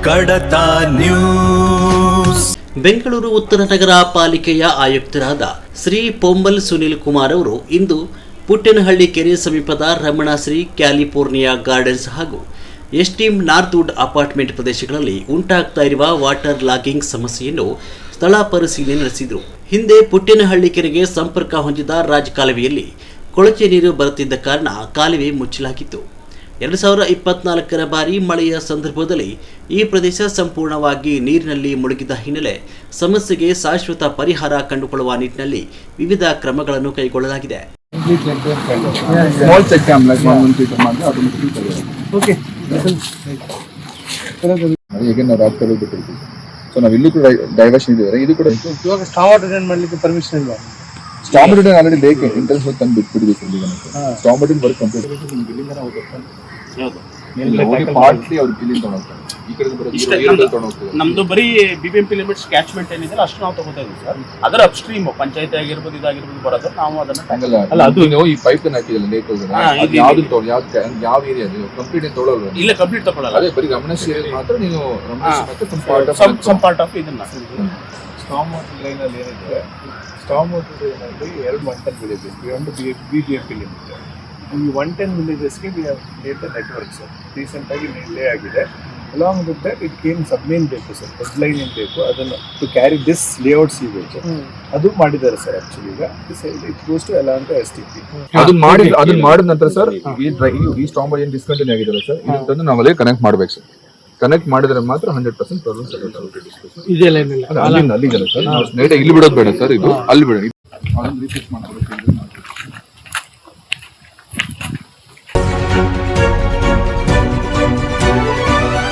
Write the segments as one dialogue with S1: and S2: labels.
S1: ಕಡತ ನ್ಯೂಸ್.
S2: ಬೆಂಗಳೂರು ಉತ್ತರ ನಗರ ಪಾಲಿಕೆಯ ಆಯುಕ್ತರಾದ ಶ್ರೀ ಪೊಂಬಲ್ ಸುನಿಲ್ ಕುಮಾರ್ ಅವರು ಇಂದು ಪುಟ್ಟೇನಹಳ್ಳಿ ಕೆರೆ ಸಮೀಪದ ರಮಣ ಶ್ರೀ ಕ್ಯಾಲಿಫೋರ್ನಿಯಾ ಗಾರ್ಡನ್ಸ್ ಹಾಗೂ ಎಸ್ಟೀಮ್ ನಾರ್ತ್ವುಡ್ ಅಪಾರ್ಟ್ಮೆಂಟ್ ಪ್ರದೇಶಗಳಲ್ಲಿ ಉಂಟಾಗ್ತಾ ಇರುವ ವಾಟರ್ ಲಾಗಿಂಗ್ ಸಮಸ್ಯೆಯನ್ನು ಸ್ಥಳ ಪರಿಶೀಲನೆ ನಡೆಸಿದರು. ಹಿಂದೆ ಪುಟ್ಟೇನಹಳ್ಳಿ ಕೆರೆಗೆ ಸಂಪರ್ಕ ಹೊಂದಿದ ರಾಜ್ ಕಾಲುವೆಯಲ್ಲಿ ಕೊಳಚೆ ನೀರು ಬರುತ್ತಿದ್ದ ಕಾರಣ ಕಾಲುವೆ ಮುಚ್ಚಲಾಗಿತ್ತು. 2024ರ ಬಾರಿ ಮಳೆಯ ಸಂದರ್ಭದಲ್ಲಿ ಈ ಪ್ರದೇಶ ಸಂಪೂರ್ಣವಾಗಿ ನೀರಿನಲ್ಲಿ ಮುಳುಗಿದ ಹಿನ್ನೆಲೆ ಸಮಸ್ಯೆಗೆ ಶಾಶ್ವತ ಪರಿಹಾರ ಕಂಡುಕೊಳ್ಳುವ ನಿಟ್ಟಿನಲ್ಲಿ ವಿವಿಧ ಕ್ರಮಗಳನ್ನು ಕೈಗೊಳ್ಳಲಾಗಿದೆ.
S3: ಸೊ ನಾವು ಇಲ್ಲಿ ಕೂಡ ಡೈವರ್ಷನ್ ಇದೆ. ಇದು ಕೂಡ
S4: ಇವಾಗ ಸ್ಟಾರ್ಟ್ ಮಾಡಲಿಕ್ಕೆ ಪರ್ಮಿಷನ್ ಇಲ್ಲ.
S3: ಸ್ಟಾಪ್ ಮಟೀರಿಯಲ್ ಆಲ್ರೆಡಿ ಬೇಕು, ಇಂಟರ್ನೆಟ್ ತಂದು ಬಿಟ್ಬಿಡ್ಬೇಕು. Stop material work complete partly ಅವ್ರು ಇಲ್ಲಿಂದ ತಗೊಂಡೋಗ್ತಾರೆ. ಈ ಕಡೆ ಬರೋದು
S5: ನಮ್ದು ಬರೀ ಬಿಬಿಎಂಪಿ ಲಿಮಿಟ್ಸ್ ಕ್ಯಾಚ್ಮೆಂಟ್ ಏನಿದೆ ಅಷ್ಟು ನಾವು ತಗೋತಾ ಇದೀವಿ ಸರ್. ಅದರ ಅಪ್ ಸ್ಟ್ರೀಮ್ ಪಂಚಾಯತಿ ಆಗಿರ್ಬೋದು ಇದಾಗಿರ್ಬೋದು ಬರೋದು ನಾವು ಅದನ್ನ
S3: ಅಲ್ಲ ಅದು ನೀವು ಈ ಪೈಪ್ ಹಾಕಿದಲ್ಲ ಲೇಕ್ ಯಾವ್ದು ಯಾವ ಏರಿಯಾ ಕಂಪ್ಲೀಟ್ ತೊಗೊಳ್ಳಲ್ಲ. ಇಲ್ಲ
S5: ಕಂಪ್ಲೀಟ್ ತಗೊಳ್ಳಲ್ಲ.
S3: ಅದೇ ಬರೀ ರಮಣೇಶ್ ಏರಿಯಾ ಮಾತ್ರ ನೀವು
S5: ಸಮ್ ಪಾರ್ಟ್ ಆಫ್ ಇದನ್ನ
S4: ಸ್ಟಾಮ್ ವಾಟರ್ ಲೈನ್ ಅಲ್ಲಿ ಏನಿದೆ, ಸ್ಟಾಮ್ ವಾಟರ್ ಲೈನ್ ಅಲ್ಲಿ 2 110 ವಿಲೇಜಸ್ ಒಂದು ಬಿಬಿಎಂಪಿ ಲಿಮಿಟ್. ಈ 110 ವಿಲೇಜಸ್ಗೆ we have made the network sir. Recent ಆಗಿ ಲೇ ಆಗಿದೆ. Along with that it came submain ಬೇಕು ಸರ್, ಹೆಡ್ ಲೈನ್ ಏನು ಬೇಕು ಅದನ್ನು to carry this layout sewage ಅದು ಮಾಡಿದ್ದಾರೆ ಸರ್. ಆಕ್ಚುಲಿ ಈಗ ಇಟ್ ಗೋಸ್ ಟು ಎಲ್ಲ ಅಂತ STP
S3: ಅದನ್ನ ಮಾಡಿದ ನಂತರ ಸರ್ ಈ ಸ್ಟಾಮ್ ಏನ್ ಡಿಸ್ಕಂಟಿನ್ಯೂ ಆಗಿದ್ದಾರೆ ಸರ್, ಇದನ್ನು ನಾವು ಅದೇ ಕನೆಕ್ಟ್ ಮಾಡ್ಬೇಕು ಸರ್. ಕನೆಕ್ಟ್ ಮಾಡಿದ್ರೆ ಮಾತ್ರ 100% ಪ್ರಾಬ್ಲಮ್
S4: ಇದೇ ಲೈನ್
S3: ಅಲ್ಲಿಗೆ ಸರ್. ನಾವು ಸ್ನೇಹಿತ ಇಲ್ಲಿ ಬಿಡೋದು ಬೇಡ ಸರ್, ಇದು ಅಲ್ಲಿ ಬಿಡ. ಅದನ್ನು ರಿಸರ್ಚ್ ಮಾಡ್ಬೇಕು.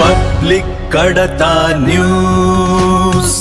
S1: ಪಬ್ಲಿಕ್ ಕಡತ ನ್ಯೂಸ್.